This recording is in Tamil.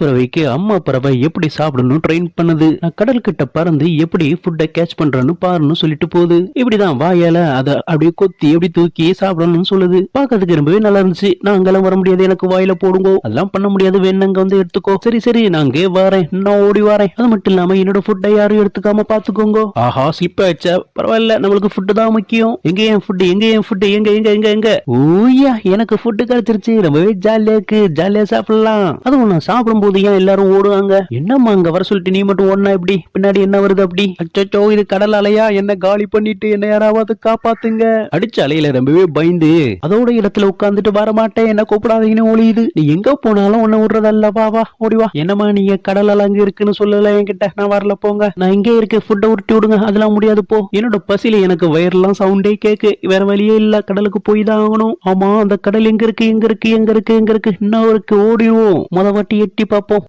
பறவைக்கு அம்மா பறவை எப்படி சாப்பிடணும் ட்ரெயின் பண்ணுது. நான் கடல் கிட்ட பறந்து எப்படி ஃபுட்டை கேட்ச் பண்றேன்னு பாருன்னு சொல்லிட்டு போகுது. இப்படிதான் வாயால அத அப்படியே கொத்தி எப்படி தூக்கி சாப்பிடணும்னு சொல்லுது. பாக்கிறதுக்கு ரொம்பவே நல்லா இருந்துச்சு. நான் அங்கெல்லாம் வர முடியாது, எனக்கு வாயில போடுங்க, அதெல்லாம் பண்ண முடியாது, வேணுங்க வந்து எடுத்துக்கோ. சரி சரி நான் அங்கே வரேன், நான் ஓடி வரேன். அது மட்டும் இல்லாம என்னோட ஃபுட்டை யாரும் எடுத்துக்காம பாத்துக்கோங்க. ஆஹா ஸ்லிப் ஆயிடுச்சா, பரவாயில்ல, நம்மளுக்கு ஃபுட்டு தான் முக்கியம். எங்க என் ஃபுட்டு, எங்க என் ஃபுட்டு, எங்க எங்க எங்க எங்க ஊயா எனக்கு ஃபுட்டு கிடைச்சிருச்சு. ரொம்பவே ஜாலியா இருக்கு, ஜாலியா சாப்பிடலாம். அதுவும் நான் சாப்பிடும் போது ஏன் எல்லாரும் ஓடுவாங்க? என்னம்மா அங்க வர சொல்லிட்டு நீ மட்டும் ஓடுனா எப்படி? பின்னாடி என்ன வருது அப்படி? அச்சோ இது கடல் அலையா, என்ன காலி பண்ணிட்டு என்ன யாராவது காப்பாத்துங்க. அடிச்ச அலையில ரொம்பவே பயந்து அதோட இடத்துல உட்கார்ந்துட்டு வர மாட்டேன், என்ன கூப்பிடாதீங்கன்னு ஒளியுது. நீ எங்க போனாலும் உன்ன விடுறதல்ல, வா வா ஓடி வா. என்னமா நீங்க கடல் அலை அங்க இருக்குன்னு சொல்லல என்கிட்ட, நான் வரல போங்க. நான் இங்கே இருக்க, ஃபுட்டை உருட்டி விடுங்க, அதெல்லாம் முடியாது போ. என்னோட பசியில எனக்கு வயிறெல்லாம் சவுண்டே கேக்கு, வேற வழியே இல்ல, கடலுக்கு போய் தான் ஆகணும். ஆமா அந்த கடல் எங்க இருக்கு எங்க இருக்கு எங்க இருக்கு எங்க இருக்கு? இன்னும் இருக்கு, ஓடிடுவோம். முத வாட்டி எட்டி பார்ப்போம்.